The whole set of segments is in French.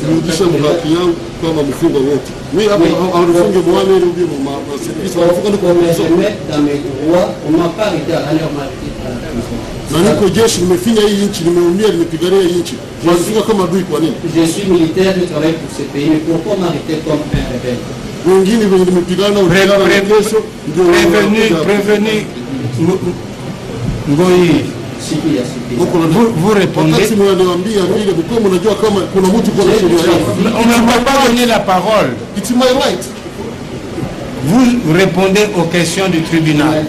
Rudisha mhaki yangu kama mfungwa wote. Mimi hapa hawafunge bwana ile ndio service wanafunga ndio kwa mwanzo. Na niko jeshi nimefinya hii nchi, nimeumia, nimepigania hii nchi. Wanafunga kama adui kwa nini? Je suis militaire, je travaille pour ce pays, mais pourquoi m'arrêter comme un rebelle? Wengine wenye nimepigana kesho ndio prévenu Ngoi. Vous répondez. On ne m'a pas donné la parole. It's my right. Vous répondez aux questions du tribunal.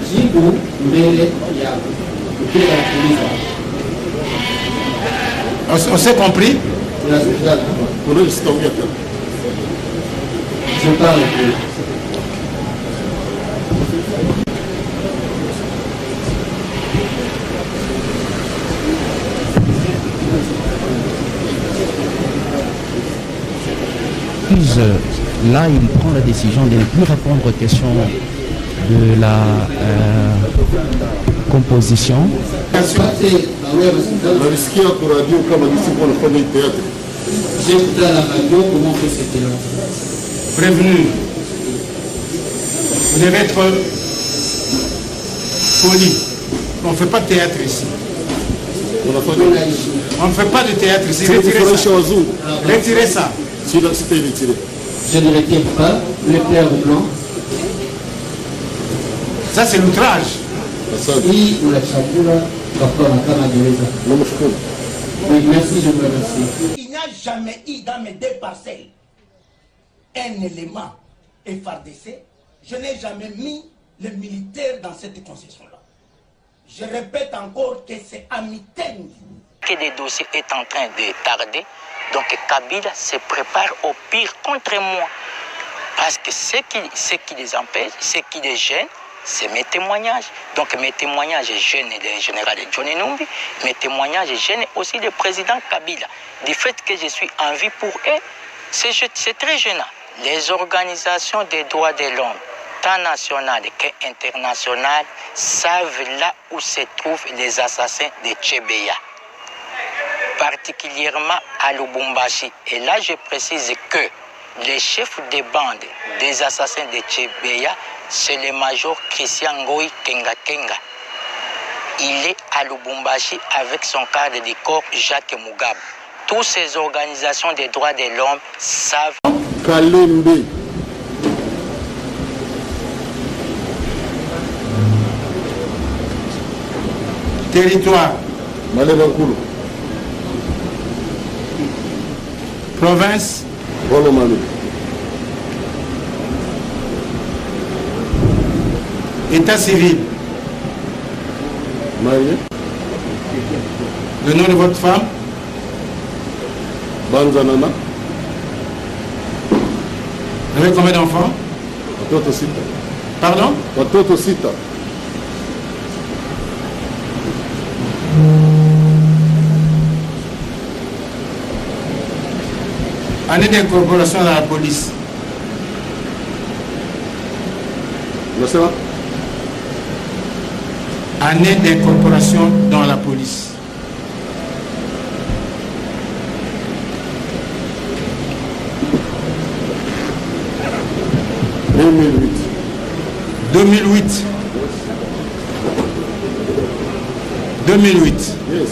On s'est compris? Je parle plus. Là, il prend la décision de ne plus répondre aux questions de la composition. J'écoute à la radio comment on fait cette langue. Prévenu. Vous devez être poli. On ne fait pas de théâtre ici. On ne fait pas de théâtre ici. Retirez ça. Retirez ça. Je ne retire pas le clair ou blanc. Ça, c'est l'outrage. Oui, merci, je vous remercie. Il n'y a jamais eu dans mes deux parcelles un élément FARDC. Je n'ai jamais mis les militaires dans cette concession-là. Je répète encore que c'est à mi-temps. Que le dossier est en train de tarder, donc Kabila se prépare au pire contre moi. Parce que ce qui les empêche, ce qui les gêne, c'est mes témoignages. Donc mes témoignages gênent le général Johnny Numbi, mes témoignages gênent aussi le président Kabila. Du fait que je suis en vie pour eux, c'est très gênant. Les organisations des droits de l'homme, tant nationales qu'internationales, savent là où se trouvent les assassins de Tchebeya, particulièrement à Lubumbashi. Et là, je précise que les chefs des bandes des assassins de Tchebeya, c'est le major Christian Ngoi Kenga Kenga. Il est à Lubumbashi avec son cadre du corps Jacques Mugabe. Toutes ces organisations des droits de l'homme savent. Kalembe. Territoire. Malebankulu. Province. Bolomalo. État civil. Marié. Le nom de votre femme? Banzanana. Vous avez combien d'enfants? Watoto sita. Pardon? Watoto sita. Année d'incorporation dans la police. Unasema? Année d'incorporation dans la police. « 2008. 2008. 2008. Yes.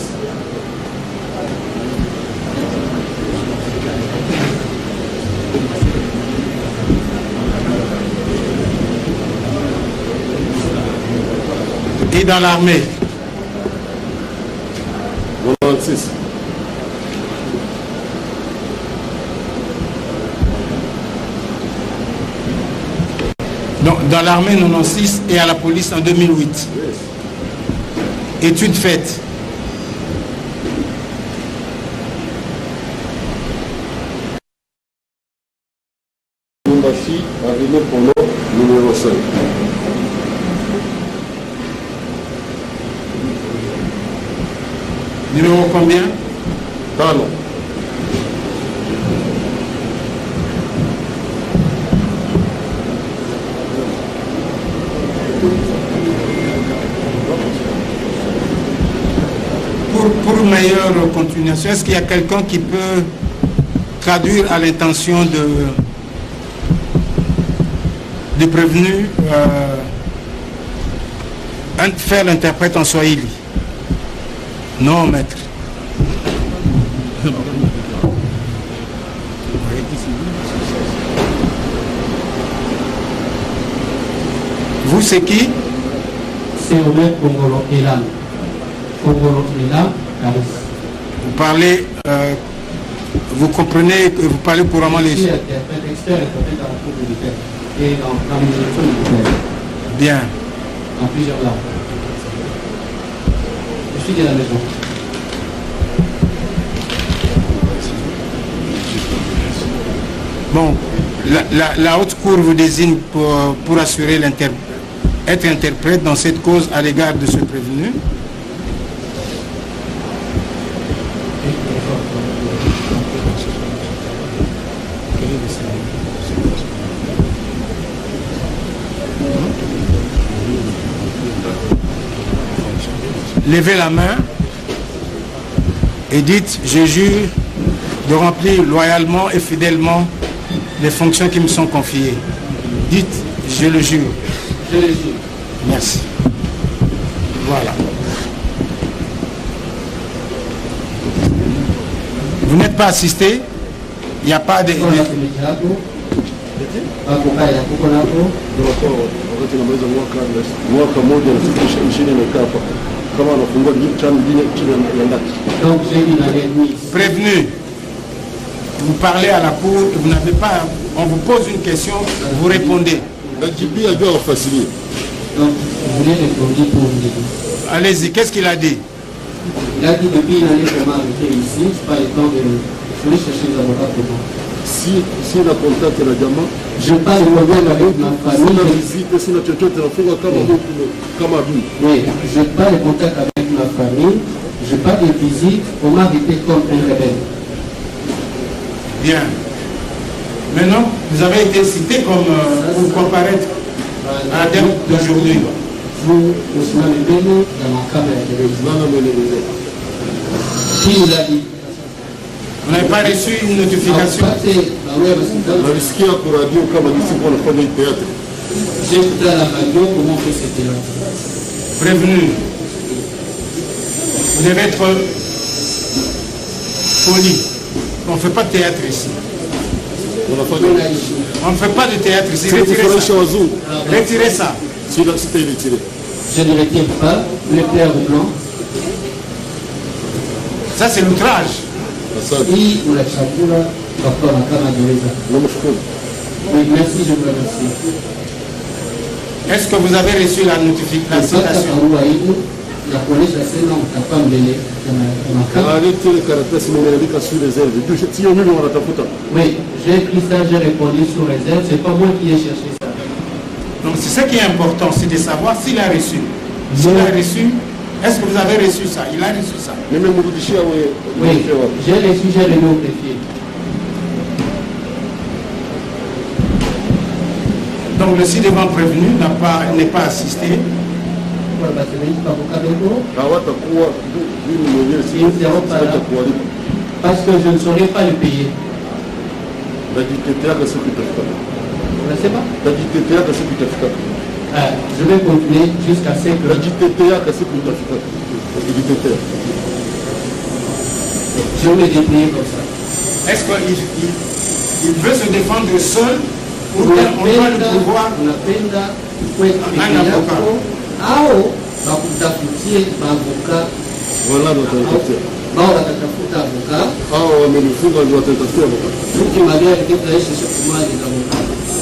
Et dans l'armée? 96. Non, dans l'armée 96 et à la police en 2008. Yes. Études faites. Lubumbashi, avenue Polo, numéro 5. Numéro combien? Tano. Pour meilleure continuation, est-ce qu'il y a quelqu'un qui peut traduire à l'intention de prévenu faire l'interprète en Swahili. Non, maître. Vous, c'est qui? C'est Omer Kongolo Elam. Kongolo Elam, Karis. Vous parlez, vous comprenez, vous parlez couramment les... Je suis interprète, expert interprète dans la cour militaire et dans l'administration militaire. Bien. En plusieurs langues. Je suis de la maison. Bon, la haute cour vous désigne pour assurer être interprète dans cette cause à l'égard de ce prévenu. Levez la main et dites: je jure de remplir loyalement et fidèlement les fonctions qui me sont confiées. Dites: je le jure. Je le jure. Merci. Voilà. Vous n'êtes pas assisté? Il n'y a pas de... Prévenu, vous parlez à la cour, vous n'avez pas, on vous pose une question, vous répondez. Allez-y, qu'est-ce qu'il a dit? Il a dit depuis une année comment arriver ici, c'est pas le temps de chercher les avocats pour moi. Si la contact la diamant, je pas de problème avec ma famille. Oui, je pas de contact avec ma famille, je pas de visite, on m'a arrêté comme un rebelle. Bien. Maintenant, vous avez été cité comme pour comparaître à la date d'aujourd'hui. Vous m'avez donné dans ma caméra de télévision. Qui vous l'a dit? Vous n'avez pas reçu une notification? J'ai écouté à la radio comment on fait ce théâtre. Prévenu. Vous devez être poli. On ne fait pas de théâtre ici. On ne fait pas de théâtre ici. Retirez ça. Retirez ça. Je ne retire pas le clair ou blanc. Ça, c'est l'outrage. Oui, merci, je vous remercie. Est-ce que vous avez reçu la notification? La police a fait non, t'as pas mêlé. Oui, j'ai écrit ça, j'ai répondu sous réserve, c'est pas moi qui ai cherché ça. Donc c'est ce qui est important, c'est de savoir s'il a reçu. S'il a reçu, est-ce que vous avez reçu ça? Il a reçu ça. Oui, j'ai reçu, j'ai remis au greffier. Donc le ci-devant prévenu n'est pas assisté. Parce que je ne saurais pas le payer. Je ne sais pas. Je vais continuer jusqu'à ce que... Je vais me débrouiller comme ça. Est-ce qu'il veut se défendre seul ou on doit le pouvoir un avocat? Voilà notre avocat.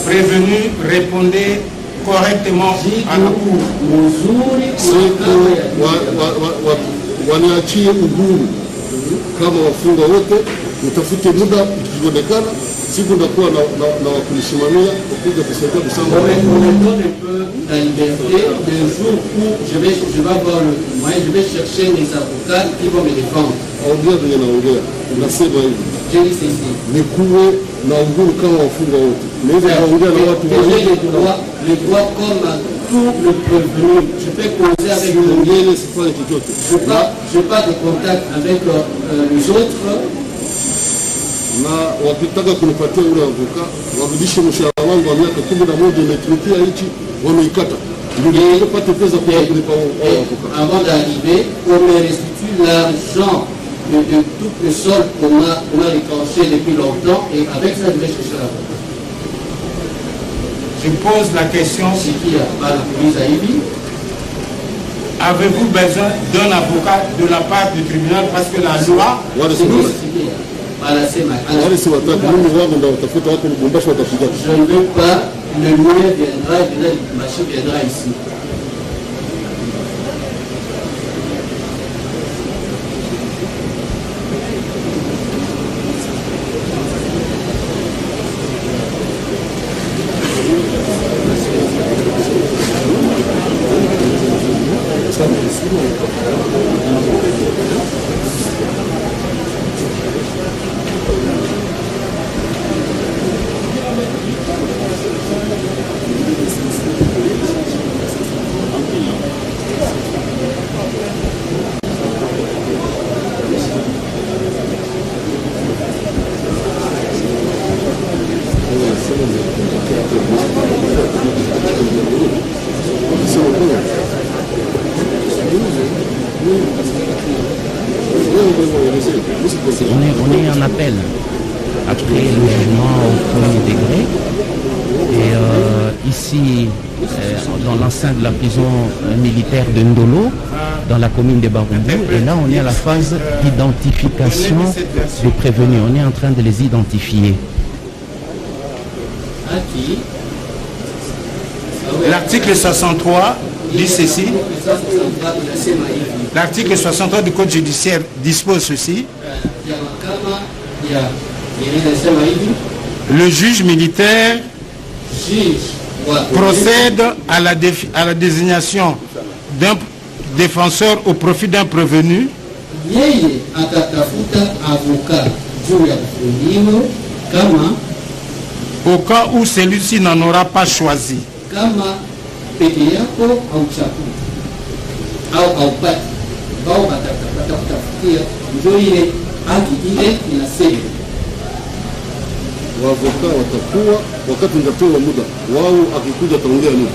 Prévenu, répondez correctement à la cour. Waniachie uhuru kama wafungwa wote, utafute muda ikionekana, siku ndakuwa na wakulisimamia kupiga kusaidia kusanga. On me donne un peu la liberté, le jour où je vais avoir le moyen, je vais chercher mes avocats qui vont me défendre. Ongea venye naongea, unasema hivi. Je dis ceci. Ni kuwe na uhuru kama wafungwa wote. Naweza kuongea na watu wote. Les droits comme tout le prévenu. Je peux causer avec le mwingine sifanye chochote. Je n'ai pas de contact avec les autres. na wakitaka kunipatia ule avoka warudishe mshahara wangu wa miaka 11 nimetumikia nchi, wameikata. Ndio nipate pesa kwa kulipa avoka. Avant d'arriver, on me restitue l'argent de tout le sol qu'on a déclenché depuis longtemps, et avec ça, je vais chercher l'avocat. Je pose la question, Ce qui a pas la police à Ibi. avez-vous besoin d'un avocat de la part du tribunal parce que la loi... Je ne veux pas, le mien viendra ici. On est en appel après le jugement au premier degré. Et ici, dans l'enceinte de la prison militaire de Ndolo, dans la commune de Baroudou. Et là, on est à la phase d'identification des prévenus. On est en train de les identifier. L'article 63 dit ceci. L'article 63 du Code judiciaire dispose ceci. Le juge militaire procède à la désignation d'un défenseur au profit d'un prévenu au cas où celui-ci n'en aura pas choisi. Wavoka watakuwa wakati nitapewa muda wao, akikuja ataongea nini?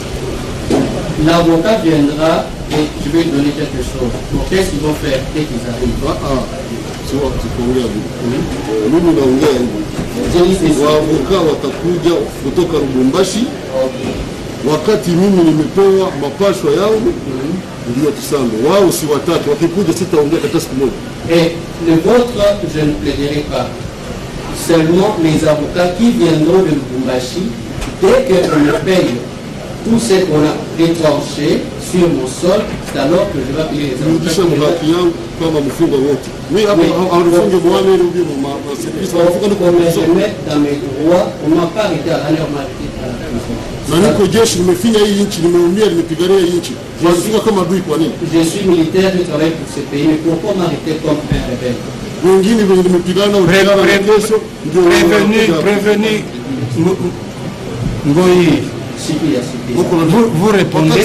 L'avocat viendra et je vais donner quelque chose. Qu'est-ce qu'ils vont faire dès qu'ils arrivent? Sio tukiongea hivi. Mimi naongea hivi. Wavoka watakuja kutoka Lubumbashi wakati mimi nimepewa mapashwa yangu ndio tusambe. Wao si watatu, wakikuja sitaongea hata siku moja. Et le vôtre, je ne plaiderai pas. Seulement les avocats qui viendront de Lubumbashi, dès qu'on me paye tout ce qu'on a déclenché sur mon sol, c'est alors que je vais payer les avocats. On me met dans mes droits, on ne m'a pas arrêté à l'heure marquée. Je suis militaire, je travaille pour ce pays, mais pourquoi m'arrêter comme un rebelle? Prévenu Ngoyi, vous répondez.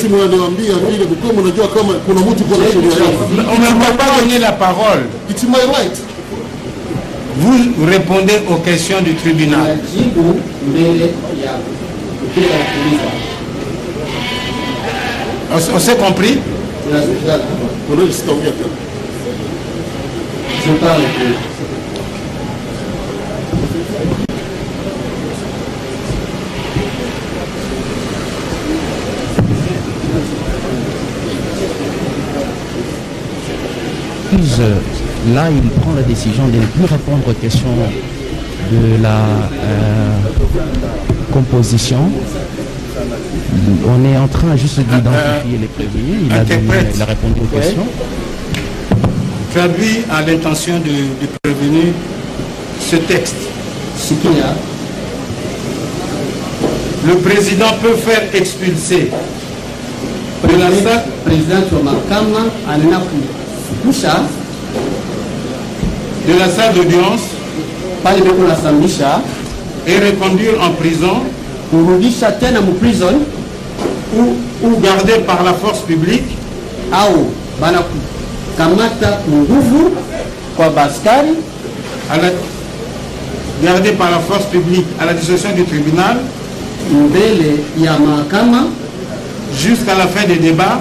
On ne m'a pas donné la parole. Vous répondez aux questions du tribunal. On s'est compris? Je parle plus. Puis là, il prend la décision de ne plus répondre aux questions de la composition. On est en train juste d'identifier les prévenus. Il a répondu aux questions. Traduit à l'intention du prévenu ce texte. Le président peut faire expulser de la salle d'audience et reconduire en prison ou garder par la force publique gardé par la force publique à la discrétion du tribunal mbele ya mahakama jusqu'à la fin des débats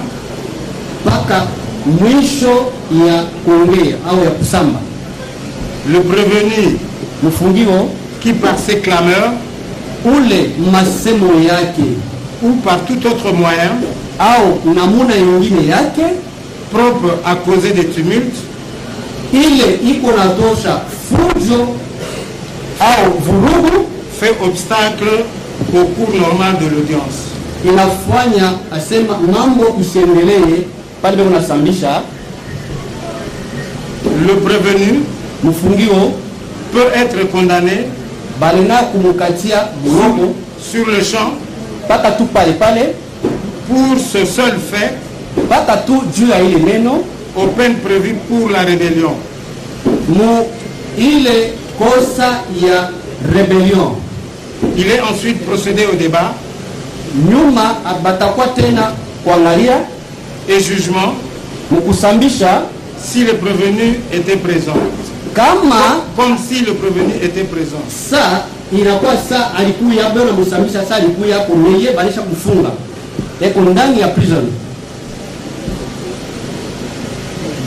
mpaka mwisho ya kuongea au ya kusamba. le prévenu Mfungiwa qui par ses clameurs ule masemo yake ou par tout autre moyen au namuna nyingine yake propre à causer des tumultes ile iko natosha fujo au vurugu fait obstacle au cours normal de l'audience. inafanya asema mambo isiendelee pale bado unasambisha. Le prévenu Mfungiwa peut être condamné balina kumukatia buroko sur le champ mpaka tu pale pale pour ce seul fait mpaka tu juu ya ile neno aux peines prévues pour la rébellion. mu ile kosa ya rebellion. Il est ensuite procédé au débat Nyuma batakuwa tena kuangalia et jugement mkusambisha si le prévenu était présent. kama Comme si le prévenu était présent. sa inakuwa sa alikuya bwana msambisha sa alikuya kumeye balisha kufunga eko ndani ya prison.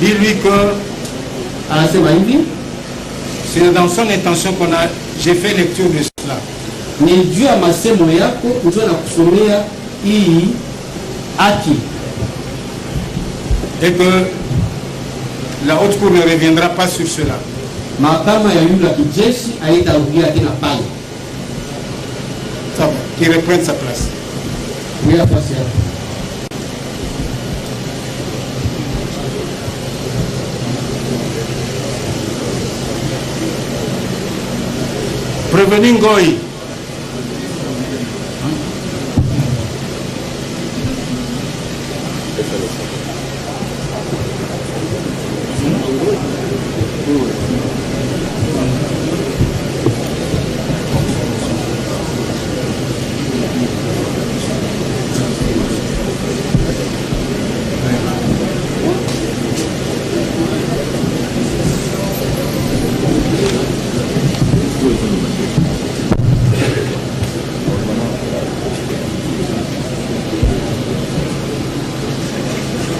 Dis-lui que Anasema hivi c'est dans son intention j'ai fait lecture de cela. ni juu ya masemo yako ndio na kusomea hii haki Et que la haute cour ne reviendra pas sur cela. mahakama ya yule kijeshi haitarudia tena pale. Ça va, qu'il reprenne sa place. Bila nafasi yako. Prévenu Ngoï.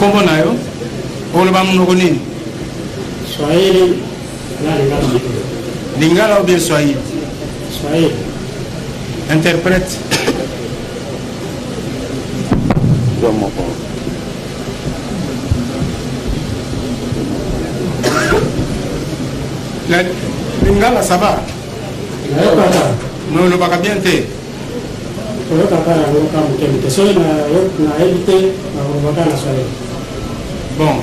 Kombo nayo oloba munoko nini? Swahili na Lingala. Lingala ou bien Swahili? Swahili. Interprète. La Lingala ça va? Non, le baka bien te. Oyoka kaya oyoka mkemite. So na edite na urubaka na Swahili. Bon.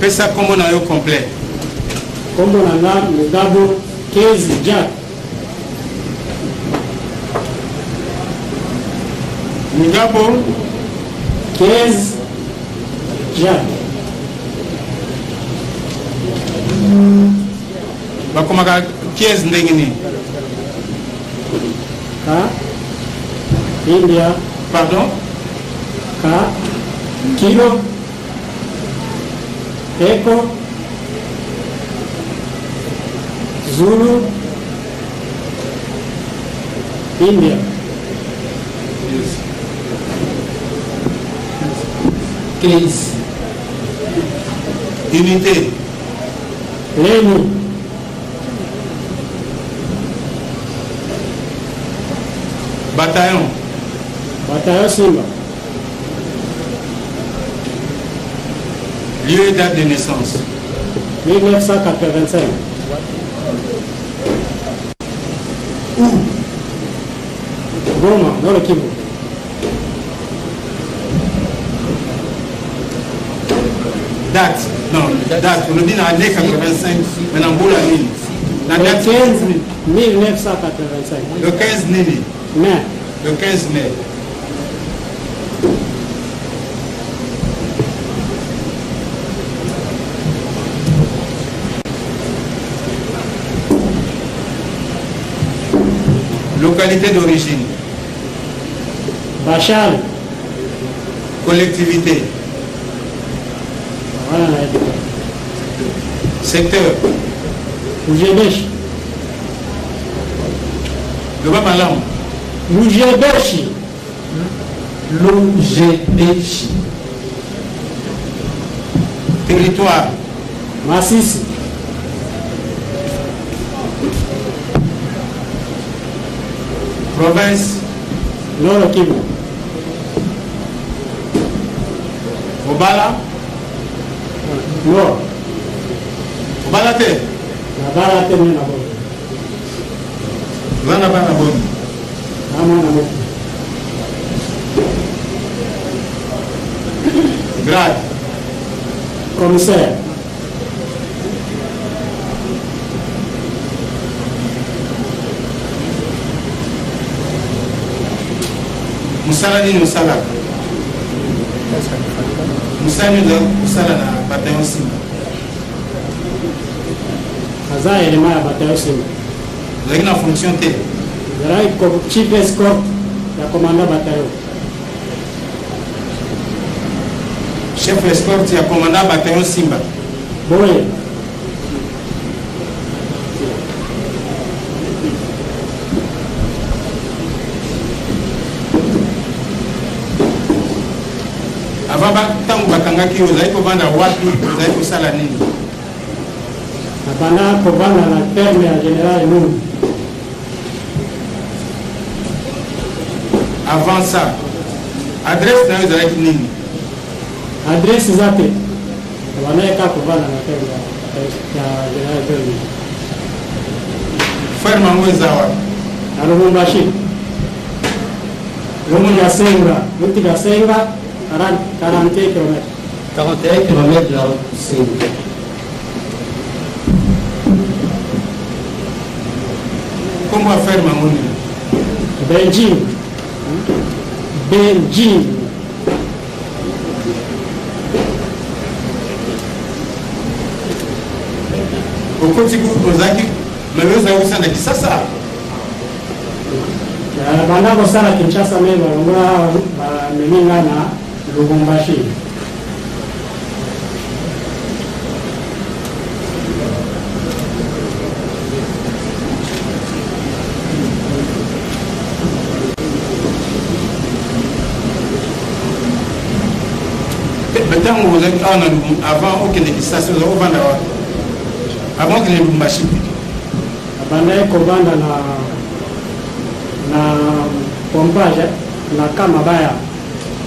Fais ça comme on a eu complet. Kombo na nga Mugabo Kezi Jack. Mugabo Kezi Jack. bakomaka 15 ndenge nini? Ka India. Pardon? Ka Kilo Eko Zulu India. Case Unité. Leni Bataillon. Bataillon Simba. Lieu et date de naissance. 1985. Goma, dans le Kivu. Date. Non, date. On dit dans l'année 85. Maintenant, Boula Nini. La Le date. 15 1985. Le 15 Nini. Mais, Le 15 mai. Localité d'origine. Bachar. Collectivité. Voilà, la Secteur. Ujebesh. Le Babalam. Lujebeshi. Lujebeshi. Territoire. Masisi. Province. Nord Kivu. Obala. Nord. Obala te. Nabala te mena bo. Lana bana boni. Ama na bo. Grade. Commissaire. Musala ni musala. Musala ni musala na bataillon Simba. Aza elema ya bataillon Simba. Lakini na fonction te. Zarai ko chief escort ya commandant bataillon. Chef escort ya commandant bataillon Simba. Boye. Avant tangu bakangaki ozali kovanda wapi ozali kosala nini? Napanda kovanda na terme ya General Numbi. Avant ça, adresse na yo ezalaki nini? Adresse zate wanaeka kovanda na terme ya General Numbi. Ferme yango eza wapi? Na Lubumbashi. Lumu ya Senga, Luti ya Senga, 41 km. 41 km de la route Senga. Kombo ya ferme yango nini? Beijing. Beijing. Okoti ozalaki mais ozali kosala Kisasa? Banda kosala Kinshasa me balongola bameminga na Lubumbashi. Ntango ozalaki awa na avant okende Kisasa ozali kovanda wapi? Avant okende Lubumbashi. Banda kovanda na pompage na kama baya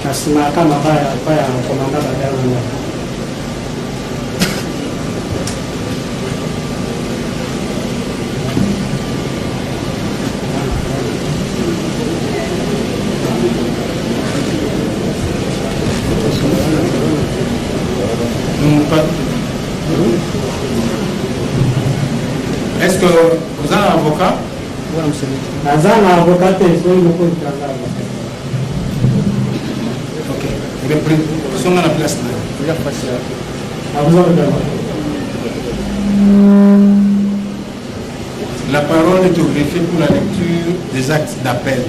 kasima kama baya baya komanda baya na Est-ce que vous avez un avocat? Nazana avocat c'est une beaucoup de travail. Ok. Ils sont à la place là. La parole est au greffier pour la lecture des actes d'appel.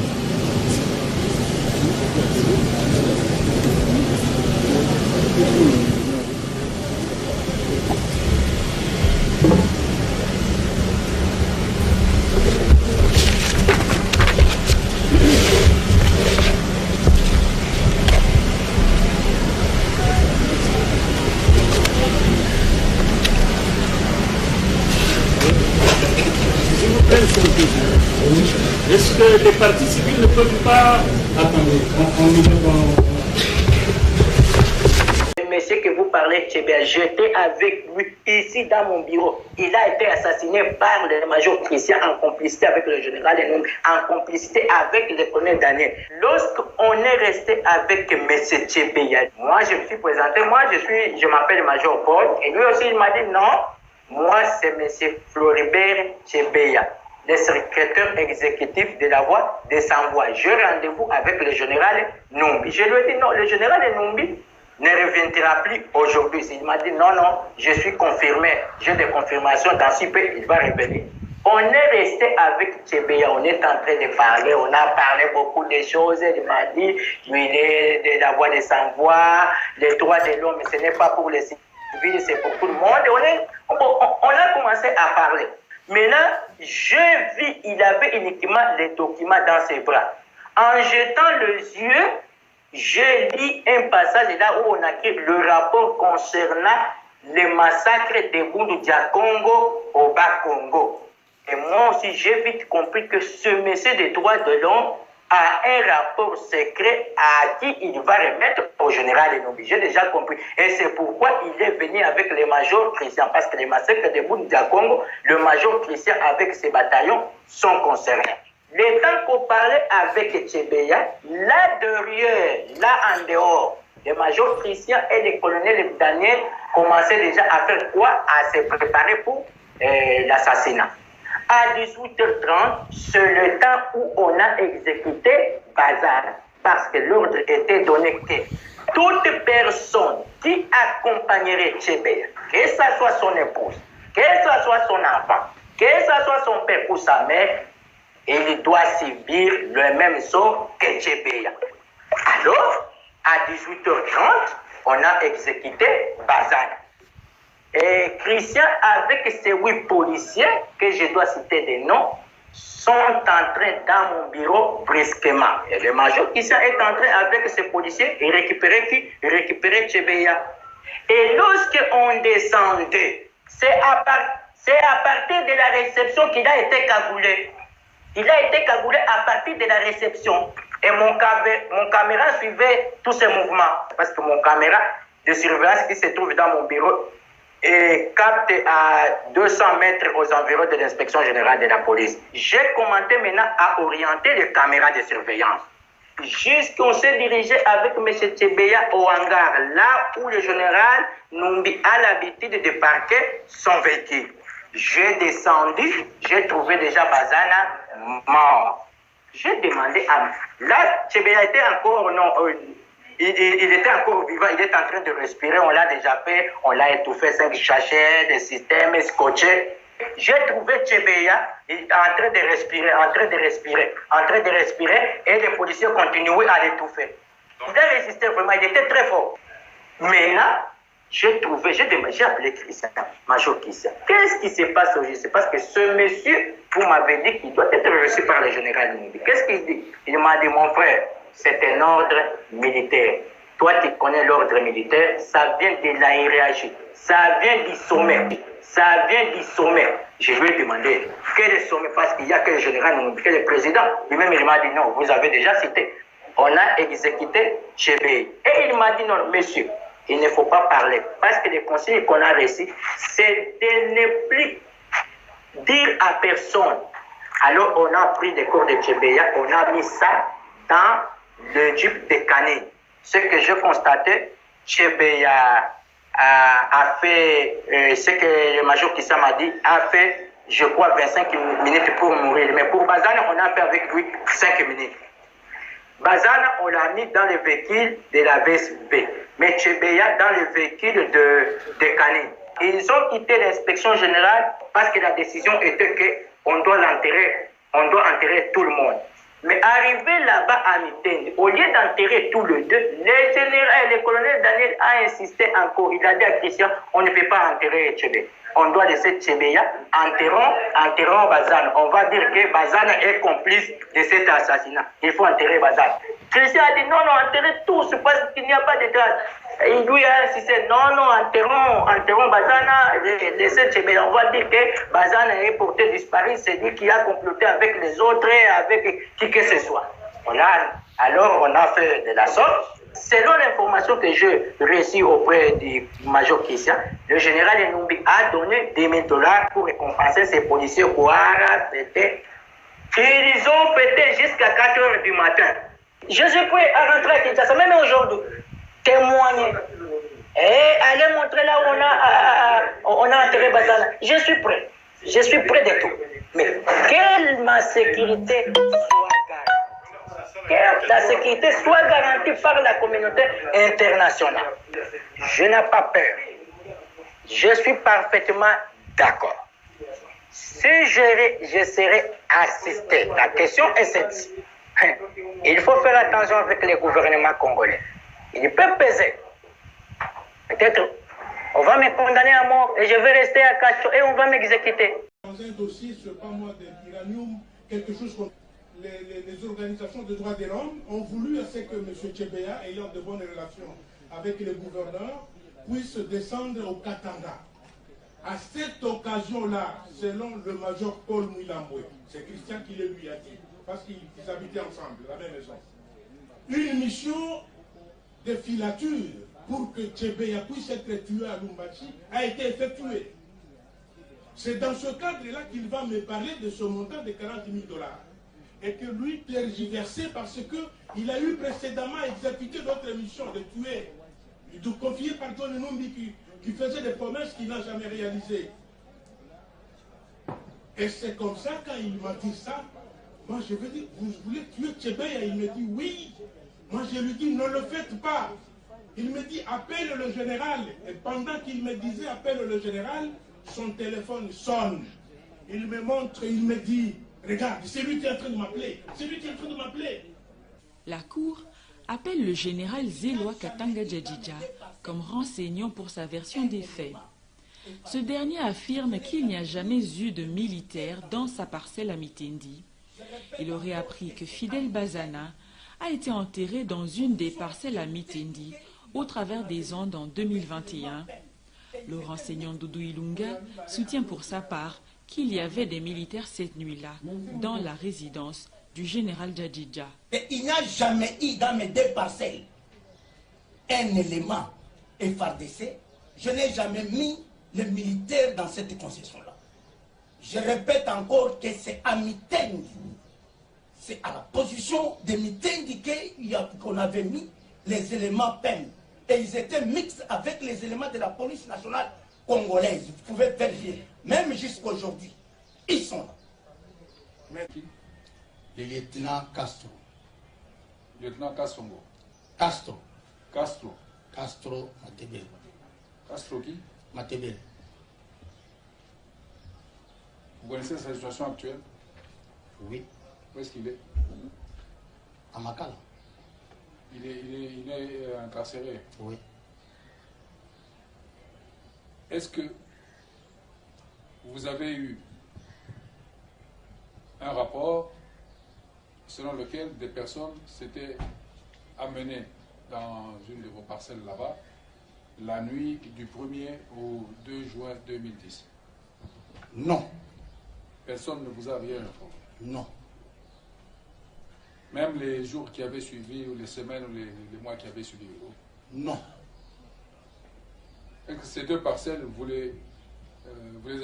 Est-ce que les partis civils ne peuvent pas... Attendez, Monsieur que vous parlez, j'étais avec lui ici dans mon bureau. Il a été assassiné par le major Christian en complicité avec le général Enum, en complicité avec le colonel Daniel. Lorsqu'on est resté avec M. Tchebeya, moi je me suis présenté, je m'appelle Major Paul, et lui aussi il m'a dit non, moi c'est M. Floribert Tchebeya, le secrétaire exécutif de la voie des sans-voix. J'ai rendez-vous avec le général Numbi. Je lui ai dit non, le général Numbi ne reviendra plus aujourd'hui. Il m'a dit non, je suis confirmé, j'ai des confirmations, dans si peu il va revenir. On est resté avec Tchebeya, on est en train de parler, on a parlé beaucoup de choses. Il m'a dit, lui, il est de la voie des sans-voix, les droits de l'homme, ce n'est pas pour les civils, c'est pour tout le monde. On a commencé à parler. Maintenant, je vis, il avait uniquement les documents dans ses bras. En jetant les yeux, je lis un passage là où on a écrit le rapport concernant le massacre de Bundu Dia Congo au Bas-Congo. Et moi aussi, j'ai vite compris que ce monsieur des droits de l'homme a un rapport secret à qui il va remettre au général Enumbi. J'ai déjà compris. Et c'est pourquoi il est venu avec le major Christian. Parce que les massacres de Bundu Dia Congo, le major Christian avec ses bataillons sont concernés. Le temps qu'on parlait avec Tchebeya, là derrière, là en dehors, le major Christian et le colonel Daniel commençaient déjà à faire quoi? À se préparer pour l'assassinat. À 18h30, c'est le temps où on a exécuté Bazar. Parce que l'ordre était donné que toute personne qui accompagnerait Tchebeya, que ce soit son épouse, que ce soit son enfant, que ce soit son père ou sa mère, il doit subir le même sort que Tchebeya. Alors, à 18h30, on a exécuté Bazar. Et Christian, avec ces 8 policiers, que je dois citer des noms, sont entrés dans mon bureau brusquement. Et le major Christian est entré avec ces policiers et récupérer qui? Récupérer Tchebeya. Et lorsqu'on descendait, c'est à partir de la réception qu'il a été cagoulé. Il a été cagoulé à partir de la réception. Et mon caméra suivait tous ces mouvements. Parce que mon caméra de surveillance qui se trouve dans mon bureau et capte à 200 mètres aux environs de l'inspection générale de la police. J'ai commencé maintenant à orienter les caméras de surveillance. Jusqu'on s'est dirigé avec M. Tchebeya au hangar, là où le général Numbi a l'habitude de parquer son véhicule. J'ai descendu, j'ai trouvé déjà Bazana mort. J'ai demandé à... Là, Tchebeya était encore... Non, il était encore vivant, il est en train de respirer, on l'a déjà fait, on l'a étouffé, 5 sachets, des systèmes scotchés. J'ai trouvé Tchebeya en train de respirer, et les policiers continuaient à l'étouffer. Il a résisté vraiment, il était très fort. Mais là, j'ai appelé Christian, Major Christian. Qu'est-ce qui se passe aujourd'hui? C'est parce que ce monsieur, vous m'avez dit qu'il doit être reçu par le général Numbi. Qu'est-ce qu'il dit? Il m'a dit, mon frère, c'est un ordre militaire. Toi, tu connais l'ordre militaire, ça vient de la hiérarchie, ça vient du sommet. Ça vient du sommet. Je lui ai demandé quel est le sommet, parce qu'il n'y a que le général Numbi, que le président. Lui-même, il m'a dit non, vous avez déjà cité. On a exécuté Tchebeya. Et il m'a dit non, monsieur, il ne faut pas parler. Parce que les conseils qu'on a reçus, c'est de ne plus dire à personne. Alors, on a pris des cours de Tchebeya, on a mis ça dans le tube de canine. Ce que j'ai constaté, Tchebeya a fait, ce que le major Kissa m'a dit, a fait, je crois, 25 minutes pour mourir. Mais pour Bazana, on a fait avec lui 5 minutes. Bazana, on l'a mis dans le véhicule de la VSB, mais Tchebeya dans le véhicule de canine. Ils ont quitté l'inspection générale parce que la décision était qu'on doit l'enterrer, on doit enterrer tout le monde. Mais arrivé là-bas à Mitende, au lieu d'enterrer tous les deux, le colonel Daniel a insisté encore. Il a dit à Christian, on ne peut pas enterrer Tchebeya. On doit laisser Tchebeya, enterrons Bazana. On va dire que Bazana est complice de cet assassinat. Il faut enterrer Bazana. Christian a dit non, enterrez tous parce qu'il n'y a pas de traces. Il lui a insisté, non, enterrons Bazana, laissez Tchebeya. On va dire que Bazana est porté disparu, c'est lui qui a comploté avec les autres, avec qui que ce soit. Alors on a fait de la sorte. Selon l'information que j'ai reçue auprès du major Christian, le général Enumbi a donné $10 000 pour récompenser ces policiers. Ils ont fêté jusqu'à 4 h du matin. Je suis prêt à rentrer à Kinshasa, même aujourd'hui, témoigner et aller montrer là où on a enterré Bazana. Je suis prêt de tout. Mais que ma sécurité soit garantie. Que la sécurité soit garantie par la communauté internationale. Je n'ai pas peur. Je suis parfaitement d'accord. Si je serai assisté, la question est celle-ci. Il faut faire attention avec le gouvernement congolais. Il peut peser. Peut-être on va me condamner à mort et je vais rester à Kacho et on va m'exécuter. un dossier, je ne sais pas moi, d'Iranium, quelque chose comme les organisations de droits de l'homme ont voulu à ce que M. Tchébéa, ayant de bonnes relations avec les gouverneurs, puisse descendre au Katanga. À cette occasion-là, selon le major Paul Mouilamboué, c'est Christian qui le lui a dit, parce qu'ils habitaient ensemble, la même maison, une mission de filature pour que Tchébéa puisse être tué à Lumbashi a été effectuée. C'est dans ce cadre-là qu'il va me parler de ce montant de 40 000 $. Et que lui tergiversait parce qu'il a eu précédemment exécuté d'autres missions de tuer, de confier par John Numbi qui faisait des promesses qu'il n'a jamais réalisées. Et c'est comme ça, quand il m'a dit ça, moi je veux dire, vous voulez tuer Tchébéa? Il me dit oui. Moi je lui dis, ne le faites pas. Il me dit, appelle le général. Et pendant qu'il me disait, appelle le général, son téléphone sonne. Il me montre, il me dit, regarde, c'est lui qui est en train de m'appeler. C'est lui qui est en train de m'appeler. La Cour appelle le général Zéloa Katanga Djadjidja comme renseignant pour sa version des faits. Ce dernier affirme qu'il n'y a jamais eu de militaire dans sa parcelle à Mitendi. Il aurait appris que Fidel Bazana a été enterré dans une des parcelles à Mitendi au travers des ondes en 2021. Le renseignant Doudou Ilunga soutient pour sa part qu'il y avait des militaires cette nuit-là dans la résidence du général Djadjidja. Il n'y a jamais eu dans mes deux parcelles un élément FARDC. Je n'ai jamais mis les militaires dans cette concession-là. Je répète encore que c'est à Mitendi. C'est à la position de Mitendi qu'on avait mis les éléments PEN. Et ils étaient mixtes avec les éléments de la police nationale congolaise. Vous pouvez vérifier. Même jusqu'à aujourd'hui, ils sont là. Merci. Le lieutenant Castro. Lieutenant Kassongo. Castro. Castro. Castro Matebele. Castro qui? Matebele. Vous connaissez sa situation actuelle? Oui. Où est-ce qu'il est? À Makala. Il est incarcéré. Oui. Est-ce que vous avez eu un rapport selon lequel des personnes s'étaient amenées dans une de vos parcelles là-bas la nuit du 1er au 2 juin 2010? Non. Personne ne vous a rien informé? Non. Même les jours qui avaient suivi, ou les semaines, ou les mois qui avaient suivi? Non. Est-ce que ces deux parcelles, vous les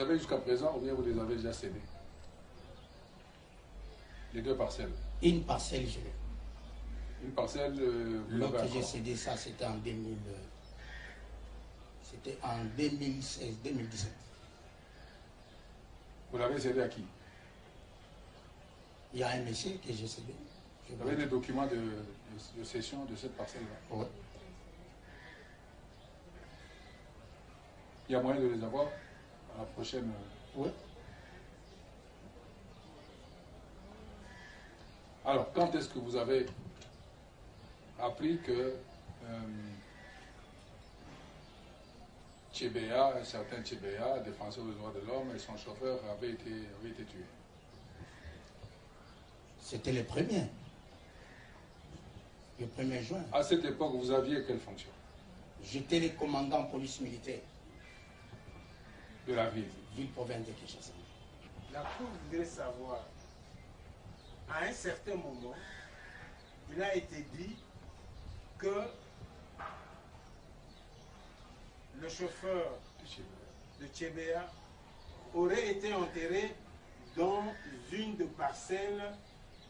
avez jusqu'à présent ou bien vous les avez déjà cédées? Les deux parcelles? Une parcelle, je l'ai. Une parcelle... L'autre que j'ai cédé, ça, c'était en 2000... C'était en 2016, 2017. Vous l'avez cédé à qui? Il y a un monsieur que j'ai cédé. Vous avez des documents de cession de cette parcelle-là? Oui. Il y a moyen de les avoir à la prochaine... Oui. Alors, quand est-ce que vous avez appris que Tchébéa, un certain Tchébéa, défenseur des droits de l'homme, et son chauffeur avaient été tués? C'était le premier. Le 1er juin. À cette époque, vous aviez quelle fonction? J'étais le commandant police militaire. De la ville? Ville-province de Kinshasa. La Cour voudrait savoir, à un certain moment, il a été dit que le chauffeur de Tchébéa aurait été enterré dans une des parcelles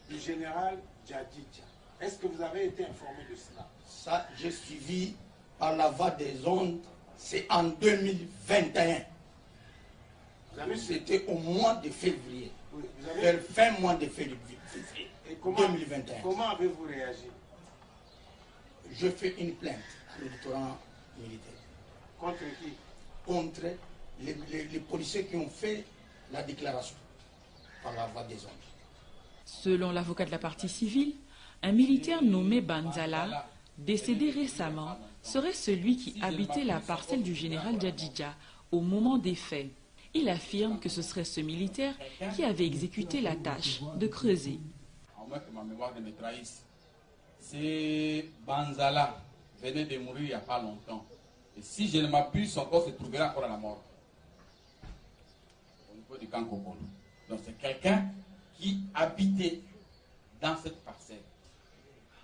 du général Djadjidja. Est-ce que vous avez été informé de cela? Ça, j'ai suivi par la voie des ondes, c'est en 2021. C'était au mois de février. Oui, vers fin mois de février. Et comment, 2021. Comment avez-vous réagi? Je fais une plainte à l'électorat militaire. Contre qui? Contre les policiers qui ont fait la déclaration par la voie des ondes. Selon l'avocat de la partie civile, un militaire nommé Banzala, décédé récemment, serait celui qui habitait la parcelle du général Djadjidja au moment des faits. Il affirme que ce serait ce militaire qui avait exécuté la tâche de creuser. À moins que ma mémoire ne me trahisse, c'est Banzala venait de mourir il n'y a pas longtemps. Et si je ne m'appuie, son corps se trouverait encore à la mort. Au niveau du camp Kokolo. Donc c'est quelqu'un qui habitait dans cette parcelle.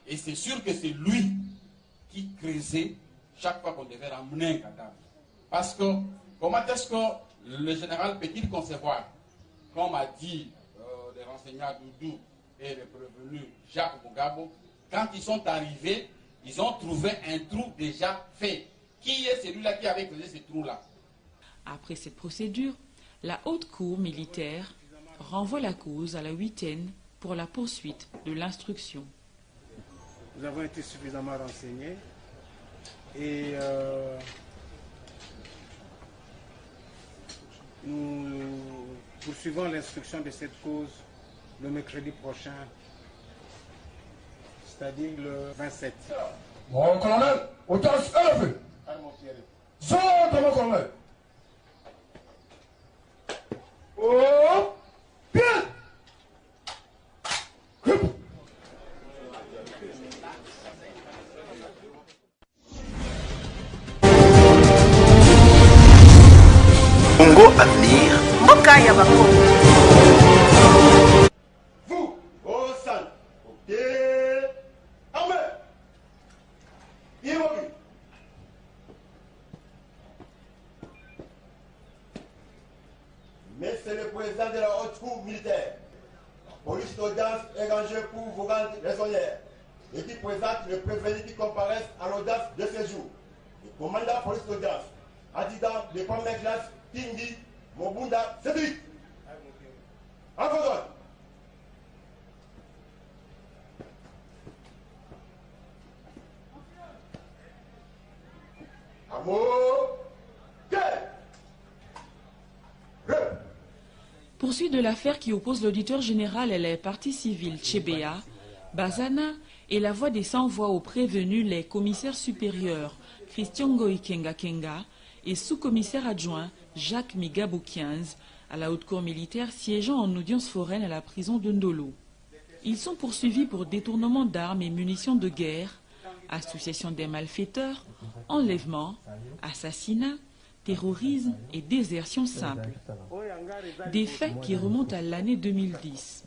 Et c'est sûr que c'est lui qui creusait chaque fois qu'on devait ramener un cadavre. Parce que comment est-ce que le général peut-il concevoir, comme a dit les renseignants Doudou et le prévenu Jacques Mugabo, quand ils sont arrivés, ils ont trouvé un trou déjà fait. Qui est celui-là qui avait creusé ce trou-là? Après cette procédure, la haute cour militaire renvoie la cause à la huitaine pour la poursuite de l'instruction. Nous avons été suffisamment renseignés et nous poursuivons l'instruction de cette cause le mercredi prochain, c'est-à-dire le 27. Mon colonel, audience élevée. Sors mon colonel. Oh, bien. Congo Avenir. Mokaya Bako. Vous, au centre, ok. Armée. Immobile. Mais c'est le président de la haute cour militaire. La police d'audience est rangée pour vous rendre raisonnière et qui présente le prévenu qui comparaissent à l'audience de ce jour. Le commandant police d'audience, adjudant de première classe, Kingi Mobunda Cédric. En contrôle. Poursuite de l'affaire qui oppose l'auditeur général et les parties civiles Tchébéa, Bazana et la voix des sans-voix aux prévenus les commissaires supérieurs Christian Ngoïkenga Kenga et sous-commissaire adjoint Jacques Migabou 15 à la haute cour militaire siégeant en audience foraine à la prison de Ndolo. Ils sont poursuivis pour détournement d'armes et munitions de guerre, association des malfaiteurs, enlèvement, assassinat, terrorisme et désertion simple. Des faits qui remontent à l'année 2010.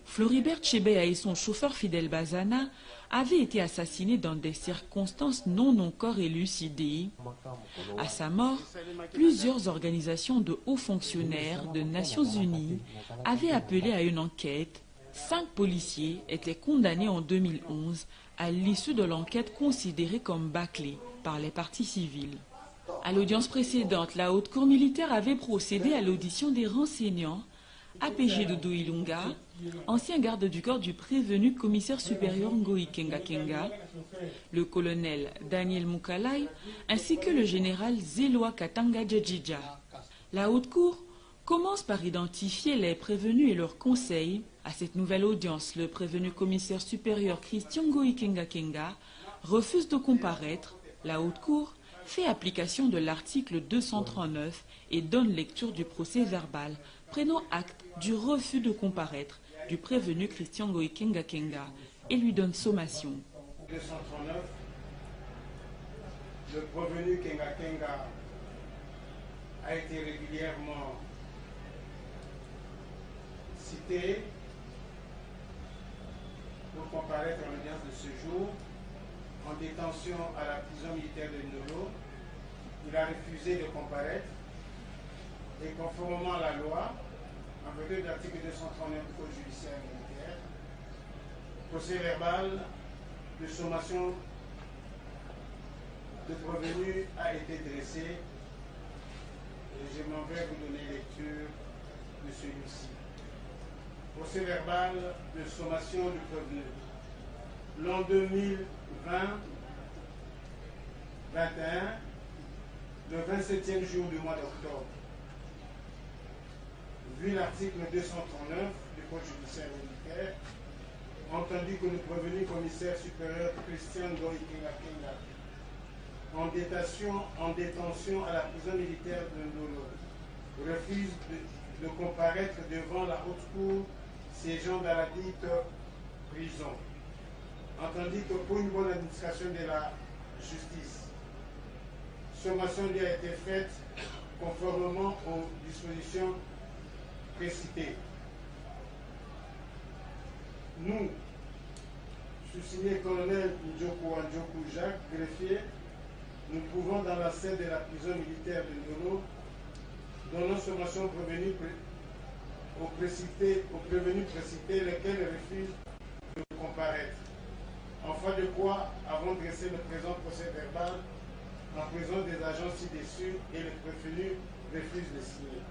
Floribert Tchébéa et son chauffeur Fidel Bazana avaient été assassinés dans des circonstances non encore élucidées. À sa mort, plusieurs organisations de hauts fonctionnaires de Nations Unies avaient appelé à une enquête. 5 policiers étaient condamnés en 2011 à l'issue de l'enquête considérée comme bâclée par les parties civiles. À l'audience précédente, la haute cour militaire avait procédé à l'audition des renseignants APG Doudou Ilunga, ancien garde du corps du prévenu commissaire supérieur Ngoïkenga Kenga, le colonel Daniel Mukalai, ainsi que le général Zéloa Katanga Djadjidja. La haute cour commence par identifier les prévenus et leurs conseils. À cette nouvelle audience, le prévenu commissaire supérieur Christian Ngoïkenga Kenga refuse de comparaître. La haute cour fait application de l'article 239 et donne lecture du procès verbal, prenant acte du refus de comparaître du prévenu Christian Ngoïkenga Kenga et lui donne sommation. 239, le prévenu Kenga Kenga a été régulièrement cité pour comparaître à l'audience de ce jour en détention à la prison militaire de Ndolo. Il a refusé de comparaître et conformément à la loi, en vertu de l'article 239 du Code judiciaire militaire, procès verbal de sommation de prévenu a été dressé et je m'en vais vous donner lecture de celui-ci. Procès verbal de sommation du prévenu. L'an 2020-21, le 27e jour du mois d'octobre, vu l'article 239 du Code judiciaire militaire, entendu que le prévenu commissaire supérieur Christian Ngoïkenga Kenga, en détention à la prison militaire de Ndolo, refuse de comparaître devant la haute cour siégeant dans la dite prison. Entendu que pour une bonne administration de la justice, sommation lui a été faite conformément aux dispositions précitées. Nous, sous-signé colonel Ndjoku Ndjoku Jacques, greffier, nous pouvons dans la salle de la prison militaire de Ndolo, donnant sommation au prévenu précité, lequel refuse de comparaître. En fin de quoi, avons dressé le présent procès verbal en présence des agents ci-dessus et le prévenu refuse de signer.